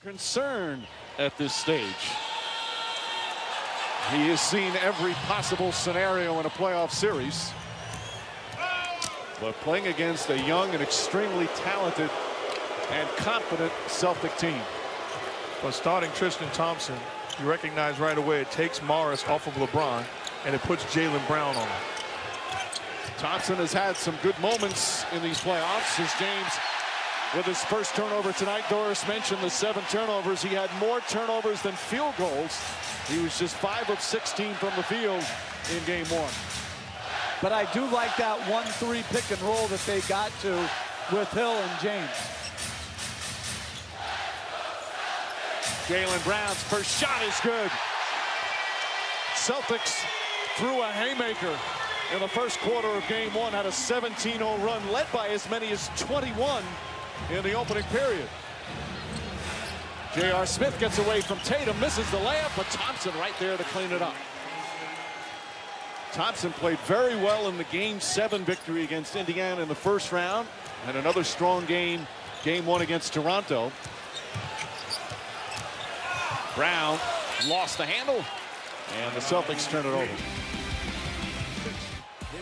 Concern at this stage. He has seen every possible scenario in a playoff series, but playing against a young and extremely talented and confident Celtic team. But starting Tristan Thompson, you recognize right away it takes Morris off of LeBron and it puts Jaylen Brown on him. Thompson has had some good moments in these playoffs as James with his first turnover tonight. Doris mentioned the 7 turnovers. He had more turnovers than field goals. He was just 5 of 16 from the field in game 1. But I do like that 1-3 pick and roll that they got to with Hill and James. Jaylen Brown's first shot is good. Celtics threw a haymaker in the first quarter of game 1, had a 17-0 run led by as many as 21 in the opening period. J.R. Smith gets away from Tatum, misses the layup, but Thompson right there to clean it up. Thompson played very well in the game 7 victory against Indiana in the first round, and another strong game 1 against Toronto. Brown lost the handle, and the Celtics turn it over.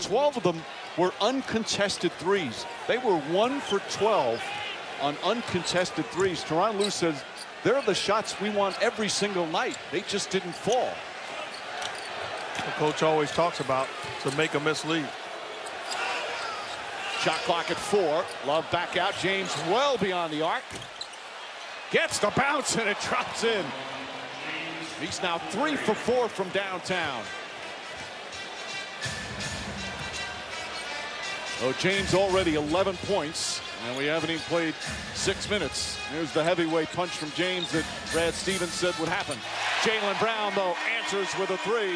12 of them were uncontested threes. They were 1 for 12 on uncontested threes. Tyronn Lue says they're the shots we want every single night. They just didn't fall. The coach always talks about to make a miss lead. Shot clock at 4. Love back out. James well beyond the arc. Gets the bounce and it drops in. He's now 3 for 4 from downtown. Oh, James already 11 points, and we haven't even played 6 minutes. Here's the heavyweight punch from James that Brad Stevens said would happen. Jaylen Brown, though, answers with a 3.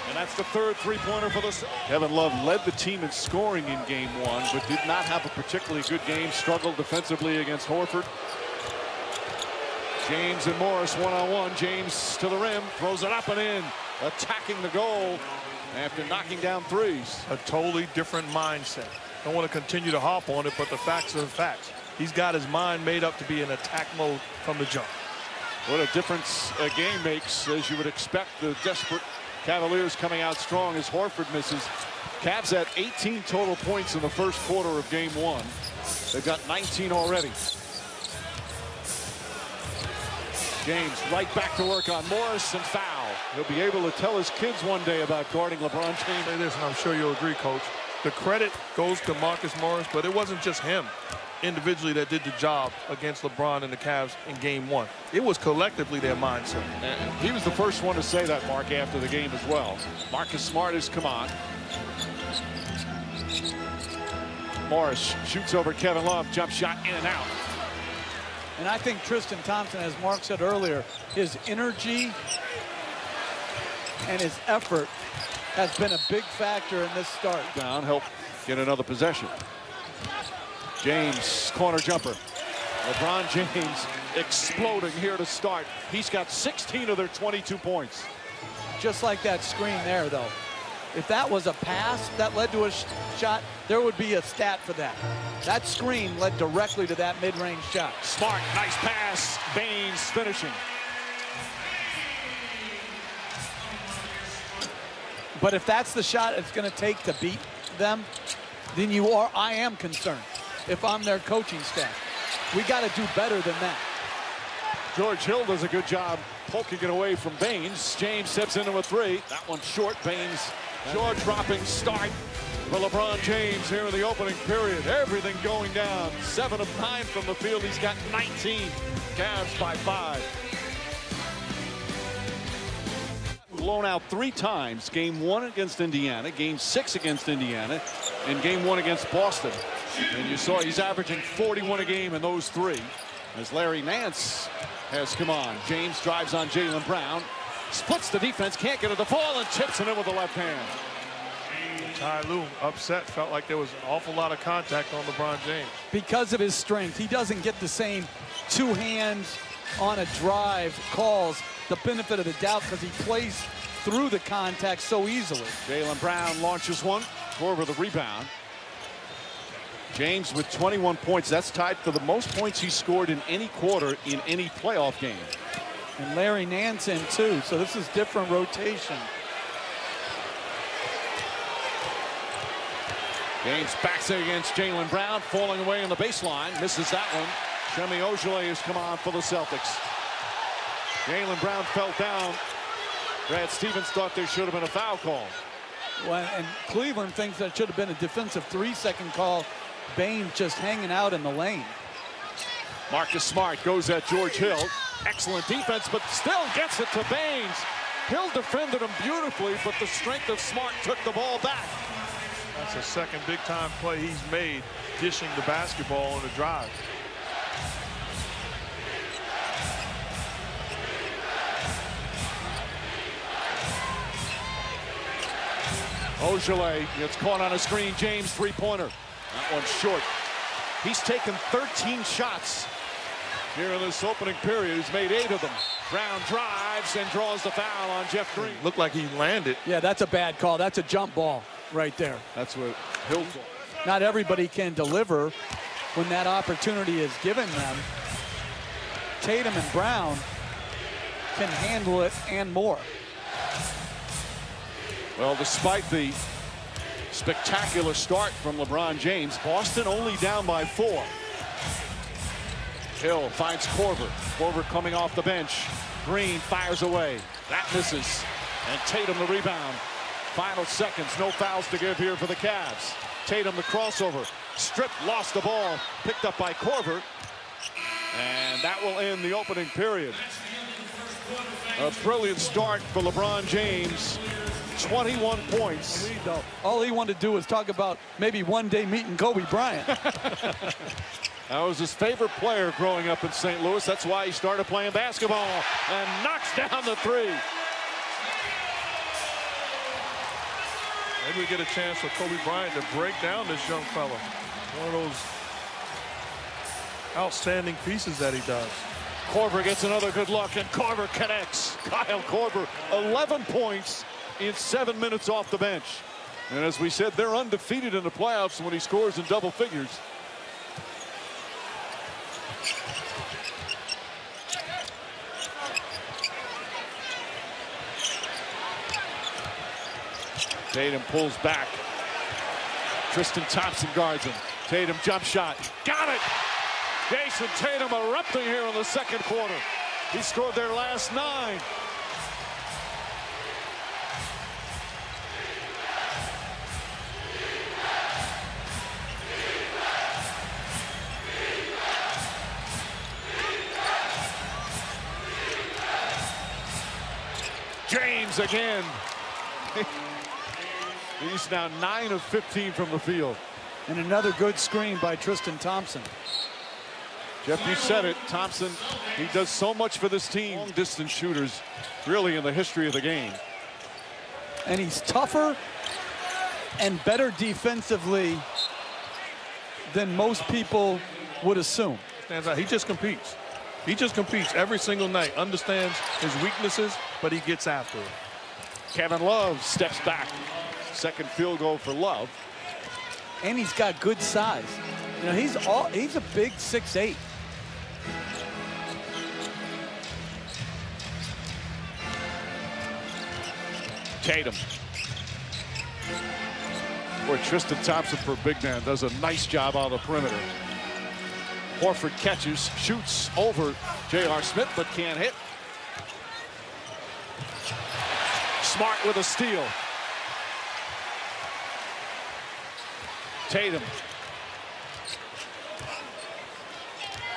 And that's the 3rd three-pointer for the Celtics. Kevin Love led the team in scoring in game 1, but did not have a particularly good game. Struggled defensively against Horford. James and Morris one-on-one. James to the rim, throws it up and in, attacking the goal after knocking down threes. A totally different mindset. Don't want to continue to harp on it, but the facts are the facts. He's got his mind made up to be in attack mode from the jump. What a difference a game makes, as you would expect. The desperate Cavaliers coming out strong as Horford misses. Cavs at 18 total points in the first quarter of game 1. They've got 19 already. James right back to work on Morris and foul. He'll be able to tell his kids one day about guarding LeBron James. Say this, and I'm sure you'll agree, Coach. The credit goes to Marcus Morris, but it wasn't just him individually that did the job against LeBron and the Cavs in game 1. It was collectively their mindset. And he was the first one to say that, Mark, after the game as well. Marcus Smart has come on. Morris shoots over Kevin Love, jump shot in and out. And I think Tristan Thompson, as Mark said earlier, his energy and his effort has been a big factor in this start. Down, help get another possession. James, corner jumper. LeBron James exploding here to start. He's got 16 of their 22 points. Just like that screen there, though. If that was a pass that led to a shot, there would be a stat for that. That screen led directly to that mid-range shot. Smart, nice pass. Baines finishing. But if that's the shot it's going to take to beat them, then I am concerned if I'm their coaching staff. We got to do better than that. George Hill does a good job poking it away from Baines. James steps into a 3. That one's short. Baines, jaw-dropping start for LeBron James here in the opening period. Everything going down. 7 of 9 from the field. He's got 19. Cavs by 5. Blown out 3 times. Game 1 against Indiana, game 6 against Indiana, and game 1 against Boston. And you saw he's averaging 41 a game in those 3. As Larry Nance has come on. James drives on Jaylen Brown. Splits the defense, can't get it to fall, and chips it in with the left hand. Ty Lue upset, felt like there was an awful lot of contact on LeBron James. Because of his strength, he doesn't get the same 2 hands on a drive calls, the benefit of the doubt, because he plays through the contact so easily. Jaylen Brown launches one, Korver the rebound. James with 21 points. That's tied for the most points he scored in any quarter in any playoff game. And Larry Nance in too, so this is different rotation. James backs it against Jaylen Brown, falling away on the baseline, misses that one. Semi Ojeleye has come on for the Celtics. Jaylen Brown fell down. Brad Stevens thought there should have been a foul call. Well, and Cleveland thinks that should have been a defensive 3-second call. Bain just hanging out in the lane. Marcus Smart goes at George Hill. Excellent defense, but still gets it to Baines. Hill defended him beautifully, but the strength of Smart took the ball back. That's the second big-time play he's made, dishing the basketball on the drive. Ojeleye gets caught on a screen. James three-pointer. That one's short. He's taken 13 shots here in this opening period. He's made 8 of them. Brown drives and draws the foul on Jeff Green. Looked like he landed. Yeah, that's a bad call. That's a jump ball right there. That's what Hill. Not everybody can deliver when that opportunity is given them. Tatum and Brown can handle it and more. Well, despite the spectacular start from LeBron James, Boston only down by 4. Hill finds Korver. Korver coming off the bench. Green fires away. That misses. And Tatum the rebound. Final seconds. No fouls to give here for the Cavs. Tatum the crossover. Stripped, lost the ball. Picked up by Korver. And that will end the opening period. A brilliant start for LeBron James. 21 points. All he wanted to do was talk about maybe one day meeting Kobe Bryant. That was his favorite player growing up in St. Louis. That's why he started playing basketball and knocks down the 3. Maybe we get a chance for Kobe Bryant to break down this young fella. One of those outstanding pieces that he does. Korver gets another good look, and Korver connects. Kyle Korver, 11 points in 7 minutes off the bench. And as we said, they're undefeated in the playoffs when he scores in double figures. Tatum pulls back. Tristan Thompson guards him. Tatum jump shot. Got it! Jason Tatum erupting here in the second quarter. He scored their last 9. James again. He's now 9 of 15 from the field. And another good screen by Tristan Thompson. Jeff, you said it. Thompson, he does so much for this team. Long distance shooters, really, in the history of the game. And he's tougher and better defensively than most people would assume. Stands out. He just competes. He just competes every single night. Understands his weaknesses, but he gets after it. Kevin Love steps back. Second field goal for Love. And he's got good size. You know, he's a big 6'8". Tatum. Boy, Tristan Thompson, for a big man, does a nice job on the perimeter. Horford catches, shoots over J.R. Smith, but can't hit. Smart with a steal. Tatum.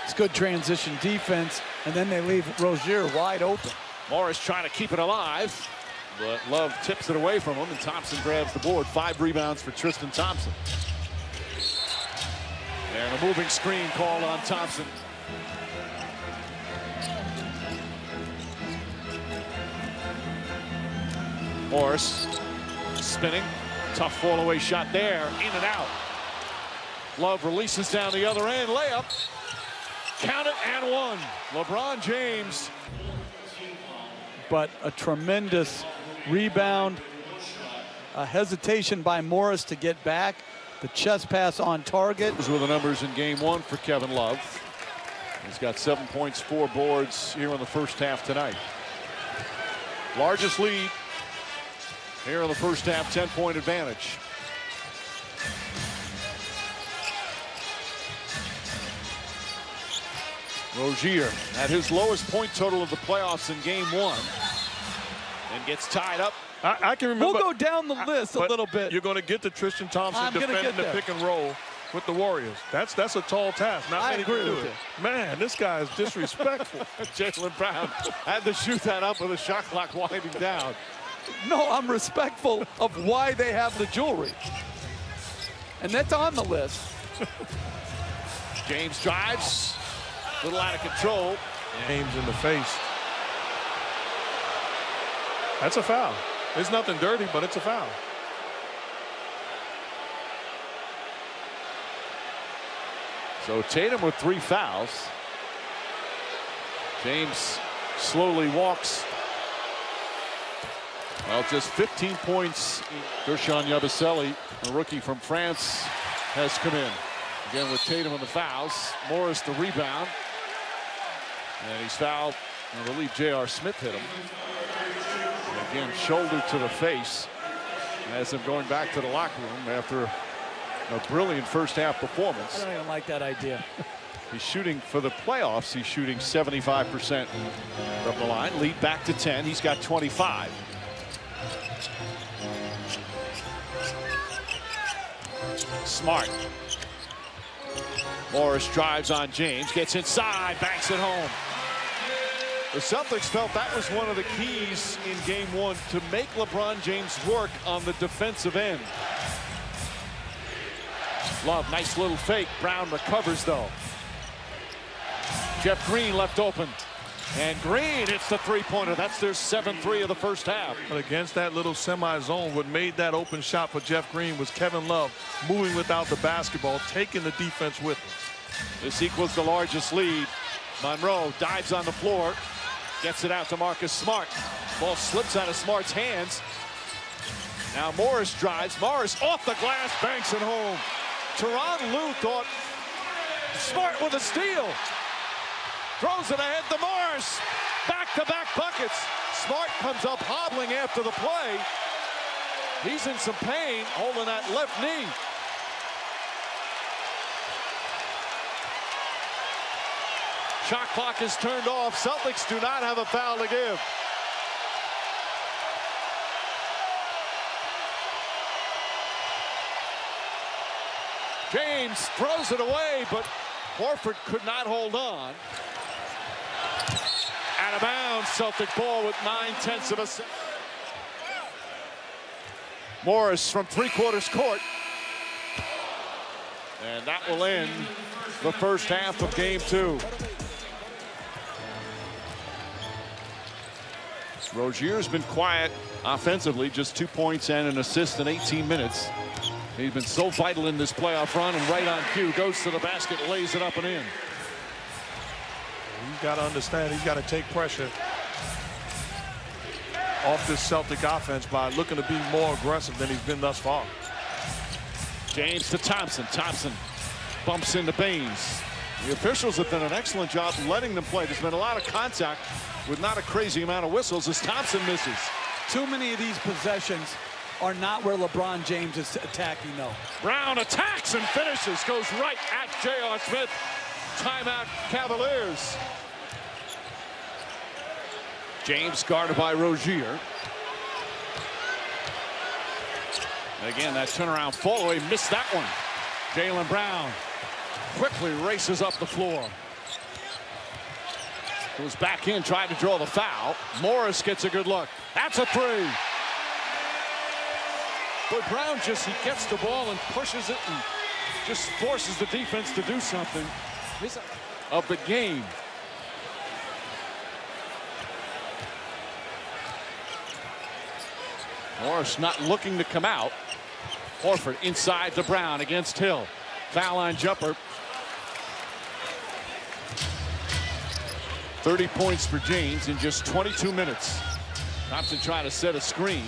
It's good transition defense, and then they leave Rozier wide open. Morris trying to keep it alive, but Love tips it away from him, and Thompson grabs the board. 5 rebounds for Tristan Thompson. And a moving screen called on Thompson. Morris spinning. Tough fall away shot there. In and out. Love releases down the other end. Layup. Count it and 1. LeBron James. But a tremendous rebound. A hesitation by Morris to get back. The chest pass on target. Those were the numbers in game one for Kevin Love. He's got 7 points, 4 boards here in the first half tonight. Largest lead here in the first half, 10-point advantage. Rozier at his lowest point total of the playoffs in game one and gets tied up. I can remember. We'll go down the list a little bit. You're going to get to Tristan Thompson defending the pick and roll with the Warriors. That's a tall task. Not many can do it. Man, this guy is disrespectful. Jaylen Brown had to shoot that up with a shot clock winding down. No, I'm respectful of why they have the jewelry. And that's on the list. James drives. A little out of control. James in the face. That's a foul. It's nothing dirty, but it's a foul. So Tatum with 3 fouls. James slowly walks. Well, just 15 points. Guerschon Yabusele, a rookie from France, has come in. Again with Tatum on the fouls. Morris the rebound. And he's fouled. I believe J.R. Smith hit him. And again, shoulder to the face. As him going back to the locker room after a brilliant first half performance. I don't even like that idea. He's shooting for the playoffs. He's shooting 75% from the line. Lead back to 10. He's got 25. Smart. Morris drives on James, gets inside, banks it home. The Celtics felt that was one of the keys in game one to make LeBron James work on the defensive end. Love, nice little fake. Brown recovers though. Jeff Green left open. And Green hits the three-pointer. That's their 7-3 of the first half. But against that little semi-zone, what made that open shot for Jeff Green was Kevin Love moving without the basketball, taking the defense with him. This equals the largest lead. Monroe dives on the floor, gets it out to Marcus Smart. Ball slips out of Smart's hands. Now Morris drives. Morris off the glass, banks it home. Tyronn Lue thought Smart with a steal. Throws it ahead to Morris. Back-to-back buckets. Smart comes up hobbling after the play. He's in some pain, holding that left knee. Shot clock is turned off. Celtics do not have a foul to give. James throws it away, but Horford could not hold on. Out of bounds, Celtic ball with 9/10 of a second. Morris from three-quarters court. And that will end the first half of game two. Rozier's been quiet offensively, just 2 points and an assist in 18 minutes. He's been so vital in this playoff run, and right on cue, goes to the basket, lays it up and in. He's got to understand he's got to take pressure off this Celtic offense by looking to be more aggressive than he's been thus far. James to Thompson. Thompson bumps into Baines. The officials have done an excellent job letting them play. There's been a lot of contact with not a crazy amount of whistles as Thompson misses. Too many of these possessions are not where LeBron James is attacking, though. Brown attacks and finishes. Goes right at J.R. Smith. Timeout, Cavaliers. James guarded by Rozier. And again, that turnaround fall away, missed that one. Jaylen Brown quickly races up the floor. Goes back in, tried to draw the foul. Morris gets a good look. That's a three. But Brown he gets the ball and pushes it and just forces the defense to do something. Of the game. Morris not looking to come out. Horford inside to Brown against Hill. Foul line jumper. 30 points for James in just 22 minutes. Thompson trying to set a screen.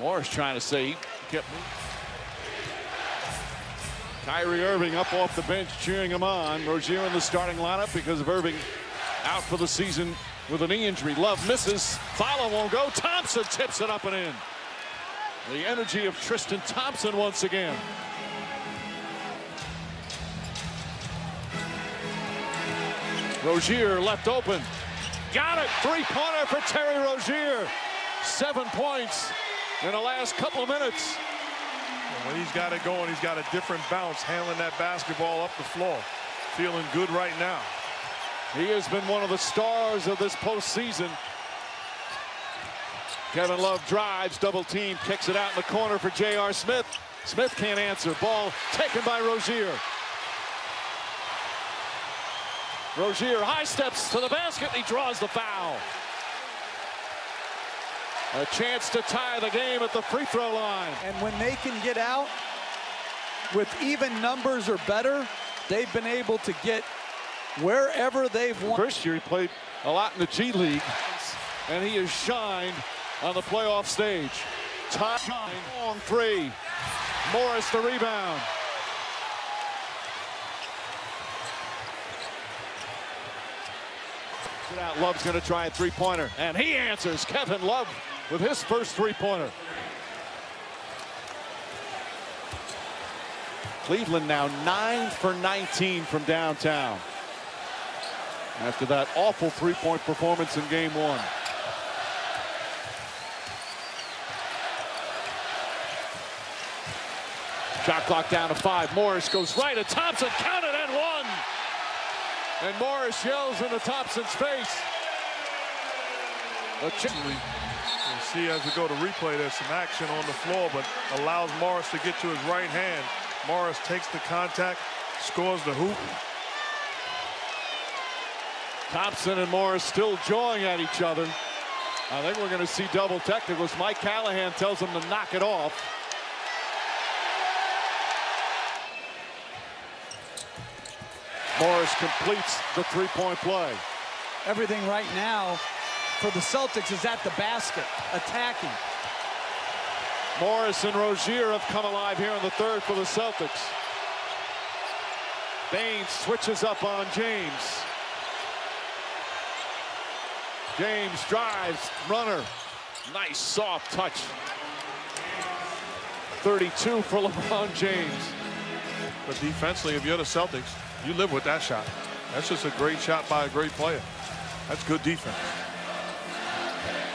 Morris trying to say, kept Kyrie Irving up off the bench cheering him on. Rozier in the starting lineup because of Irving out for the season with a knee injury. Love misses. Follow won't go. Thompson tips it up and in. The energy of Tristan Thompson once again. Rozier left open. Got it. Three-pointer for Terry Rozier. 7 points in the last couple of minutes. When he's got it going, he's got a different bounce, handling that basketball up the floor. Feeling good right now. He has been one of the stars of this postseason. Kevin Love drives, double team, kicks it out in the corner for J.R. Smith. Smith can't answer. Ball taken by Rozier. Rozier high steps to the basket. He draws the foul. A chance to tie the game at the free throw line. And when they can get out with even numbers or better, they've been able to get wherever they've won. First year he played a lot in the G League, and he has shined on the playoff stage. Top long three. Morris the rebound. Love's going to try a three-pointer, and he answers. Kevin Love with his first three-pointer. Cleveland now 9 for 19 from downtown after that awful three-point performance in game one. Shot clock down to 5. Morris goes right at Thompson. Counted and one. And Morris yells into Thompson's face. You see as we go to replay, there's some action on the floor, but allows Morris to get to his right hand. Morris takes the contact, scores the hoop. Thompson and Morris still jawing at each other. I think we're going to see double technicals. Mike Callahan tells them to knock it off. Morris completes the three-point play. Everything right now for the Celtics is at the basket, attacking. Morris and Rozier have come alive here in the third for the Celtics. Baines switches up on James. James drives, runner. Nice soft touch. 32 for LeBron James. But defensively, if you're the Celtics, you live with that shot. That's just a great shot by a great player. That's good defense.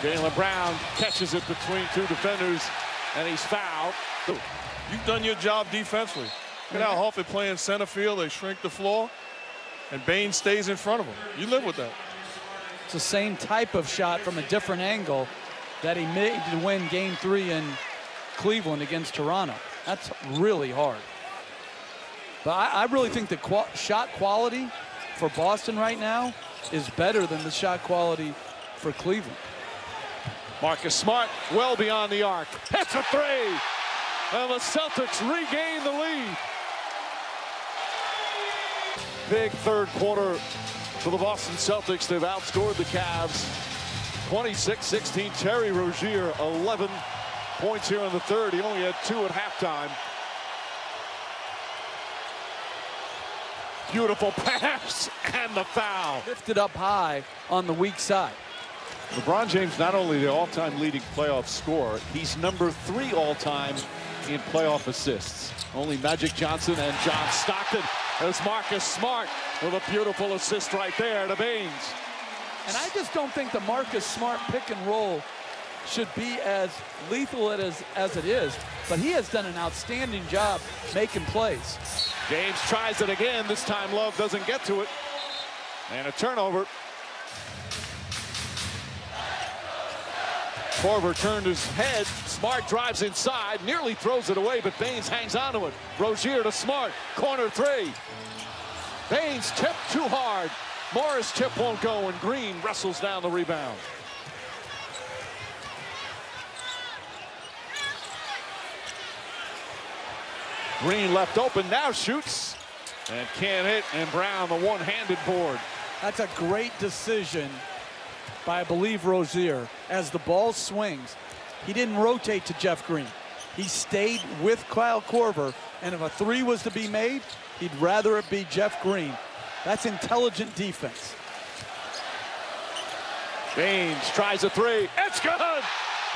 Jaylen Brown catches it between two defenders, and he's fouled. You've done your job defensively. Look at how Hofford playing center field. They shrink the floor, and Baines stays in front of him. You live with that. It's the same type of shot from a different angle that he made to win Game 3 in Cleveland against Toronto. That's really hard. But I really think the shot quality for Boston right now is better than the shot quality for Cleveland. Marcus Smart well beyond the arc. Hits a three. And the Celtics regain the lead. Big third quarter for the Boston Celtics. They've outscored the Cavs 26-16. Terry Rozier 11 points here in the third. He only had 2 at halftime. Beautiful pass and the foul. Lifted up high on the weak side. LeBron James not only the all-time leading playoff scorer, he's number 3 all-time in playoff assists. Only Magic Johnson and John Stockton. There's Marcus Smart with a beautiful assist right there to Baines. And I just don't think the Marcus Smart pick and roll should be as lethal as it is, but he has done an outstanding job making plays. James tries it again. This time Love doesn't get to it. And a turnover. Korver turned his head. Smart drives inside, nearly throws it away, but Baines hangs onto it. Rozier to Smart, corner 3. Baines tipped too hard. Morris tip won't go, and Green wrestles down the rebound. Green left open, now shoots, and can't hit, and Brown the one-handed board. That's a great decision by, I believe, Rozier. As the ball swings, he didn't rotate to Jeff Green. He stayed with Kyle Korver And if a three was to be made, he'd rather it be Jeff Green. That's intelligent defense. Baines tries a three. It's good.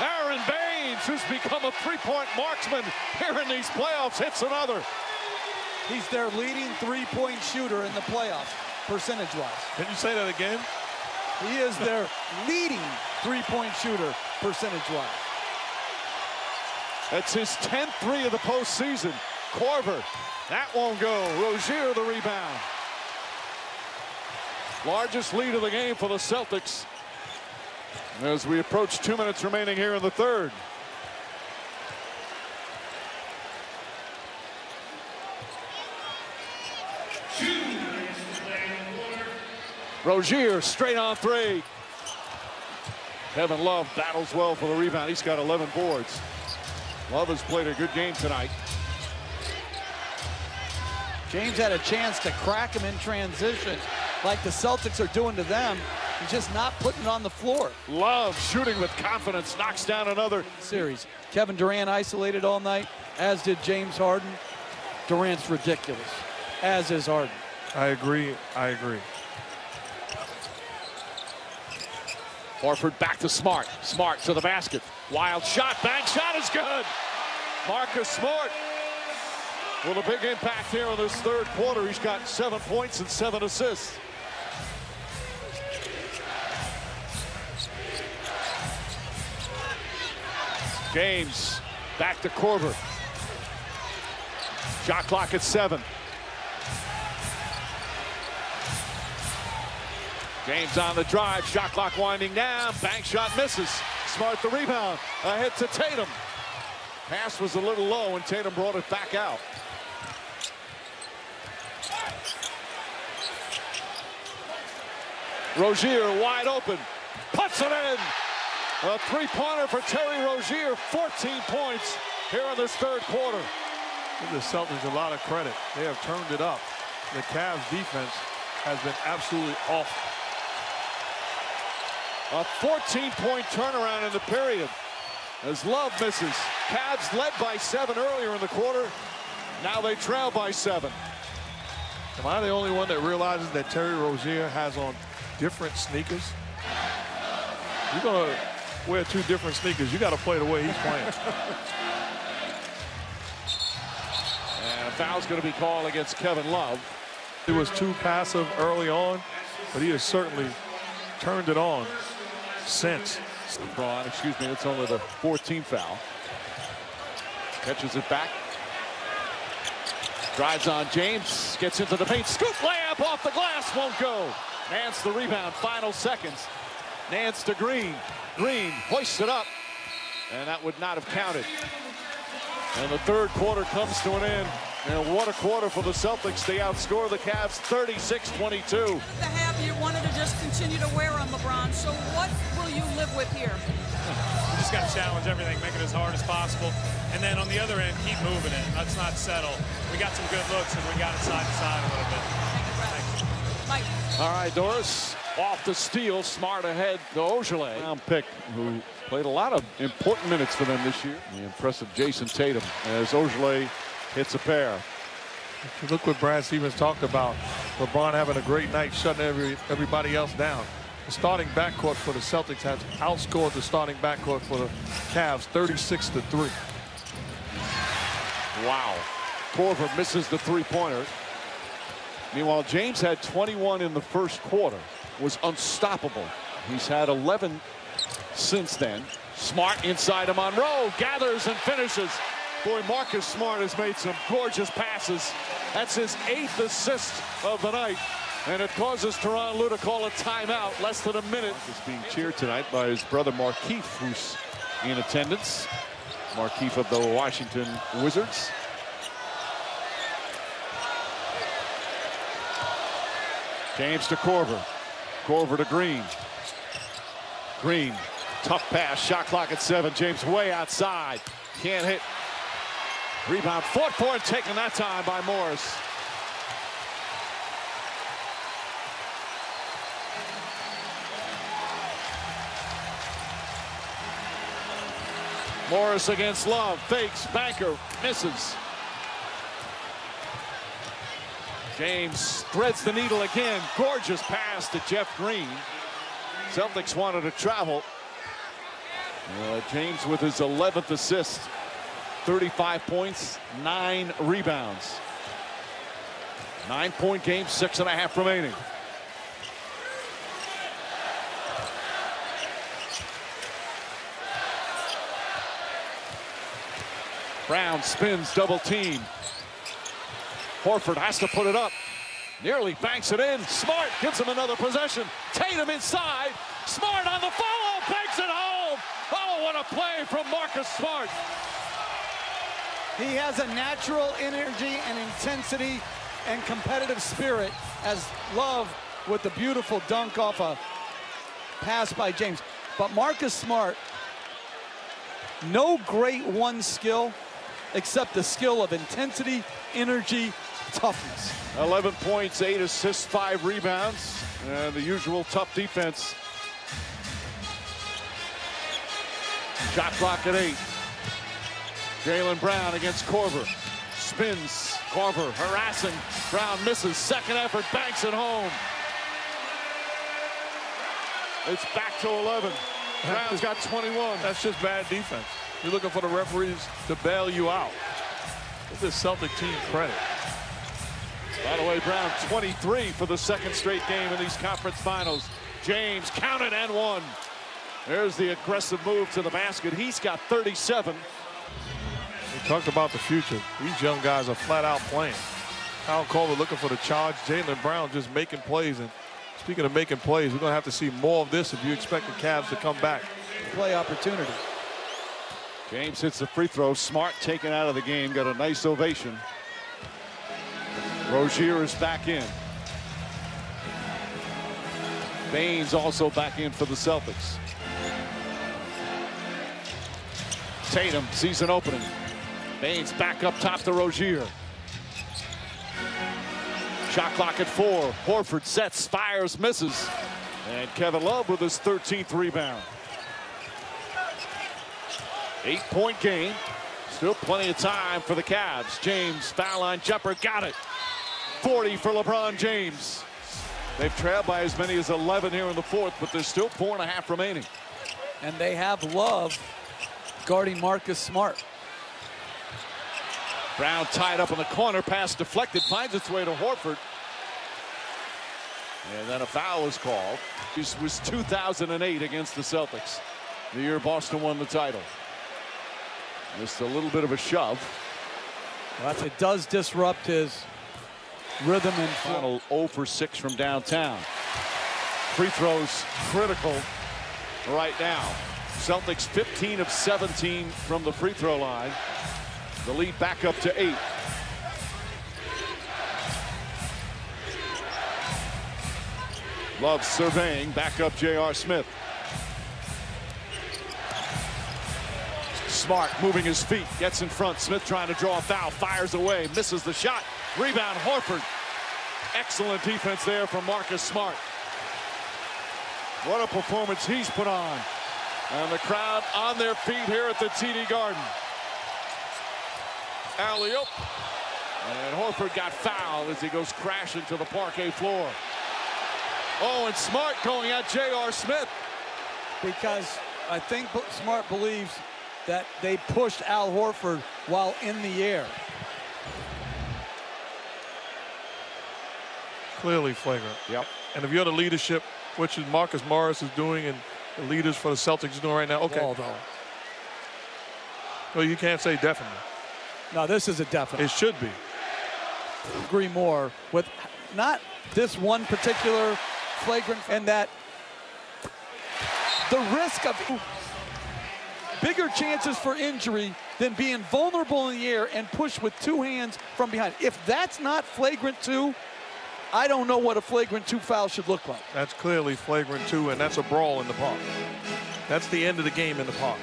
Aaron Baines, who's become a three-point marksman here in these playoffs, hits another. He's their leading three-point shooter in the playoffs, percentage-wise. Can you say that again? He is their leading three-point shooter, percentage-wise. That's his 10th three of the postseason. Korver, that won't go. Rozier the rebound. Largest lead of the game for the Celtics as we approach 2 minutes remaining here in the third. Rozier straight on three. Kevin Love battles well for the rebound. He's got 11 boards. Love has played a good game tonight. James had a chance to crack him in transition like the Celtics are doing to them. He's just not putting it on the floor. Love shooting with confidence, knocks down another series. Kevin Durant isolated all night, as did James Harden. Durant's ridiculous, as is Harden. I agree. I agree. Horford back to Smart. Smart to the basket. Wild shot. Bank shot is good. Marcus Smart with a big impact here in this third quarter. He's got 7 points and 7 assists. James back to Korver. Shot clock at 7. James on the drive, shot clock winding down, bank shot misses. Smart the rebound, ahead to Tatum. Pass was a little low and Tatum brought it back out. Rozier wide open, puts it in. A three-pointer for Terry Rozier, 14 points here in this third quarter. Give the Celtics a lot of credit. They have turned it up. The Cavs defense has been absolutely awful. A 14-point turnaround in the period as Love misses. Cavs led by 7 earlier in the quarter. Now they trail by 7. Am I the only one that realizes that Terry Rozier has on different sneakers? You're going to wear 2 different sneakers. You got to play the way he's playing. And a foul's going to be called against Kevin Love. He was too passive early on, but he has certainly turned it on since. Excuse me, it's only the 14th foul. Catches it back. Drives on James, gets into the paint, scoop layup off the glass, won't go. Nance the rebound, final seconds. Nance to Green. Green hoists it up, and that would not have counted. And the third quarter comes to an end. And what a quarter for the Celtics. They outscore the Cavs 36-22. The half you wanted to just continue to wear on LeBron. So what will you live with here? You just got to challenge everything, make it as hard as possible. And then on the other end, keep moving it. Let's not settle. We got some good looks and we got it side to side a little bit. Thanks. Mike. All right, Doris off the steal. Smart ahead to Ojeleye. Round pick who played a lot of important minutes for them this year. The impressive Jason Tatum as Ojeleye hits a pair. Look what Brad Stevens talked about. LeBron having a great night, shutting everybody else down. The starting backcourt for the Celtics has outscored the starting backcourt for the Cavs 36-3. Wow. Korver misses the three-pointer. Meanwhile, James had 21 in the first quarter, was unstoppable. He's had 11 since then. Smart inside to Monroe, gathers and finishes. Boy, Marcus Smart has made some gorgeous passes. That's his 8th assist of the night. And it causes Tyronn Lue to call a timeout. Less than a minute. He's being cheered tonight by his brother Markieff, who's in attendance. Markieff of the Washington Wizards. James to Korver. Korver to Green. Green, tough pass, shot clock at 7. James way outside. Can't hit. Rebound, fought for and taken that time by Morris. Morris against Love, fakes, banker, misses. James threads the needle again. Gorgeous pass to Jeff Green. Celtics wanted to travel. James with his 11th assist. 35 points, 9 rebounds. 9-point game, 6.5 remaining. Brown spins, double team. Horford has to put it up. Nearly banks it in. Smart gives him another possession. Tatum inside. Smart on the follow, banks it home. Oh, what a play from Marcus Smart. He has a natural energy and intensity and competitive spirit, as Love with the beautiful dunk off a pass by James. But Marcus Smart, no great one skill except the skill of intensity, energy, toughness. 11 points, 8 assists, 5 rebounds, and the usual tough defense. Shot clock at 8. Jaylen Brown against Korver. Spins. Korver harassing. Brown misses. Second effort. Banks it home. It's back to 11. Brown's got 21. That's just bad defense. You're looking for the referees to bail you out. Give this Celtic team credit. By the way, Brown 23 for the second straight game in these conference finals. James counted and one. There's the aggressive move to the basket. He's got 37. We talked about the future. These young guys are flat out playing. Kyle Korver looking for the charge. Jaylen Brown just making plays. And speaking of making plays, we're going to have to see more of this if you expect the Cavs to come back. Play opportunity. James hits the free throw. Smart taken out of the game. Got a nice ovation. Rozier is back in. Baines also back in for the Celtics. Tatum sees an opening. Baines back up top to Rozier. Shot clock at 4. Horford sets, fires, misses. And Kevin Love with his 13th rebound. 8-point game. Still plenty of time for the Cavs. James, foul line jumper, got it. 40 for LeBron James. They've trailed by as many as 11 here in the fourth, but there's still 4.5 remaining. And they have Love guarding Marcus Smart. Brown tied up in the corner, pass deflected, finds its way to Horford. And then a foul is called. This was 2008 against the Celtics, the year Boston won the title. Just a little bit of a shove. Well, it does disrupt his rhythm and final. 0 for 6 from downtown. Free throws critical right now. Celtics 15 of 17 from the free throw line. The lead back up to 8. Love surveying, back up J.R. Smith. Smart moving his feet, gets in front. Smith trying to draw a foul, fires away, misses the shot. Rebound, Horford. Excellent defense there from Marcus Smart. What a performance he's put on. And the crowd on their feet here at the TD Garden. Alley-oop. And Horford got fouled as he goes crashing to the parquet floor. Oh, and Smart going at J.R. Smith. Because I think Smart believes that they pushed Al Horford while in the air. Clearly flagrant. Yep. And if you're the leadership, which is Marcus Morris is doing and the leaders for the Celtics are doing right now, okay. Well, you can't say definitely. No, this is a definite. It should be. Agree more with not this one particular flagrant, and that the risk of bigger chances for injury than being vulnerable in the air and pushed with 2 hands from behind. If that's not flagrant 2, I don't know what a flagrant 2 foul should look like. That's clearly flagrant 2, and that's a brawl in the park. That's the end of the game in the park.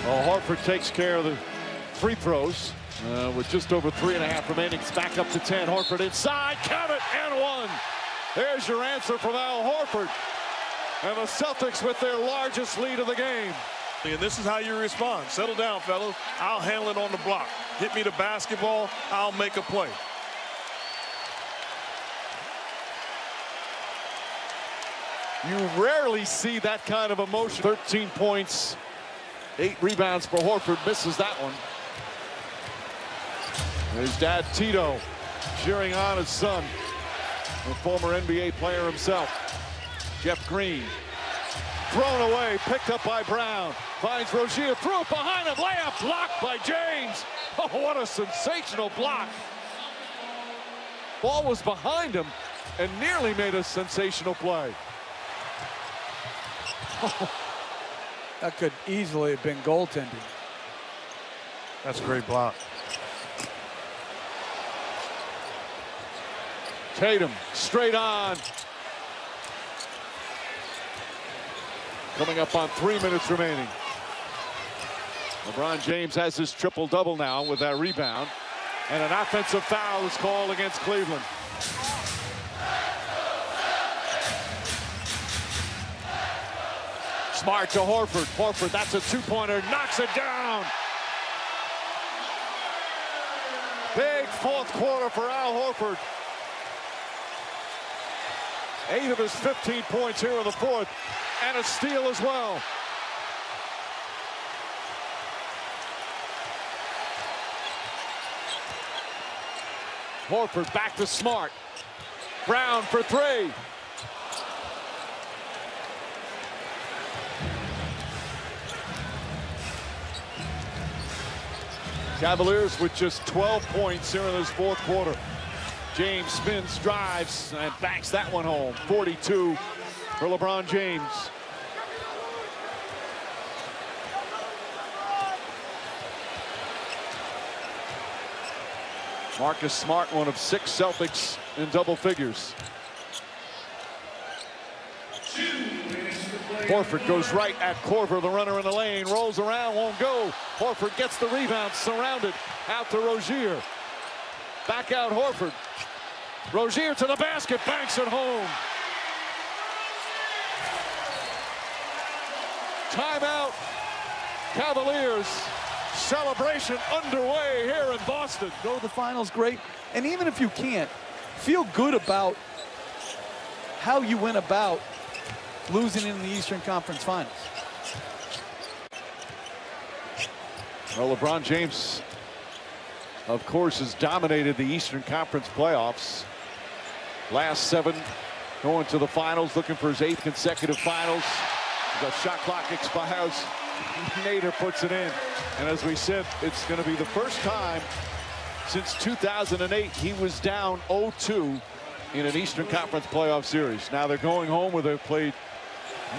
Well, Horford takes care of the free throws with just over 3.5 remaining. It's back up to 10. Horford inside, count it, and 1. There's your answer from Al Horford. And the Celtics with their largest lead of the game. And this is how you respond. Settle down, fellas. I'll handle it on the block. Get me the basketball, I'll make a play. You rarely see that kind of emotion. 13 points, 8 rebounds for Horford. Misses that one. His dad, Tito, cheering on his son, a former NBA player himself. Jeff Green, thrown away, picked up by Brown. Finds Rozier, threw it behind him, layup blocked by James. Oh, what a sensational block. Ball was behind him and nearly made a sensational play. That could easily have been goaltending. That's a great block. Tatum straight on. Coming up on 3 minutes remaining. LeBron James has his triple-double now with that rebound. And an offensive foul is called against Cleveland. Smart to Horford. Horford, that's a two-pointer, knocks it down. Big fourth quarter for Al Horford. 8 of his 15 points here in the fourth, and a steal as well. Horford back to Smart. Brown for 3. Cavaliers with just 12 points here in this fourth quarter. James spins, drives, and backs that one home. 42 for LeBron James. Marcus Smart, one of 6 Celtics in double figures. Horford goes right at Korver, the runner in the lane, rolls around, won't go. Horford gets the rebound, surrounded, out to Rozier. Back out Horford. Rozier to the basket, banks it home. Timeout. Cavaliers. Celebration underway here in Boston. Go to the finals, great. And even if you can't, feel good about how you went about losing in the Eastern Conference Finals. Well, LeBron James, of course, has dominated the Eastern Conference playoffs. Last 7 going to the finals, looking for his 8th consecutive finals. The shot clock expires. Nader puts it in. And as we said, it's going to be the first time since 2008 he was down 0-2 in an Eastern Conference playoff series. Now they're going home where they've played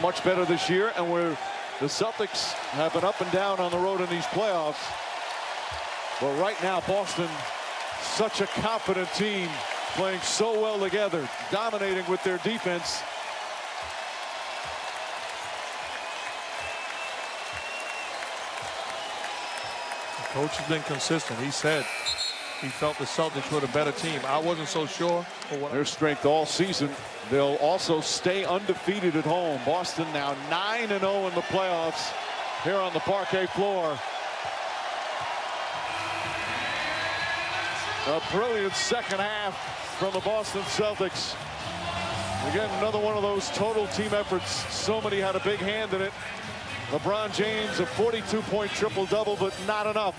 much better this year and where the Celtics have been up and down on the road in these playoffs. But right now, Boston, such a confident team, playing so well together, dominating with their defense. The coach has been consistent. He said he felt the Celtics were the better team. I wasn't so sure. Their strength all season. They'll also stay undefeated at home. Boston now 9-0 in the playoffs here on the parquet floor. A brilliant second half from the Boston Celtics. Again, another one of those total team efforts. So many had a big hand in it. LeBron James, a 42-point triple-double, but not enough.